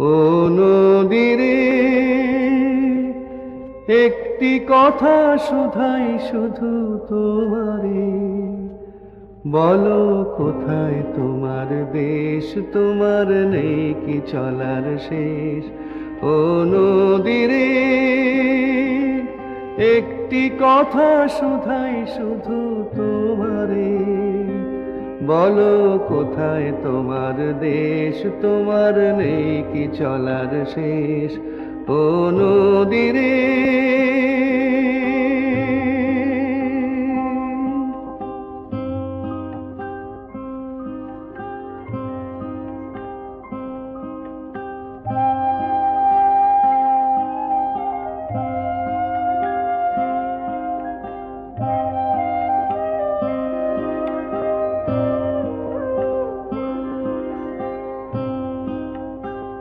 ও নদীরে একটি কথা শুধাই শুধু তোমারে, বলো কোথায় তোমার দেশ, তোমার নেই কি চলার শেষ। ও নদীরে একটি কথা শুধাই শুধু তোমারে, বলো কোথায় তোমার দেশ, তোমার নেই কি চলার শেষ। ও নদীরে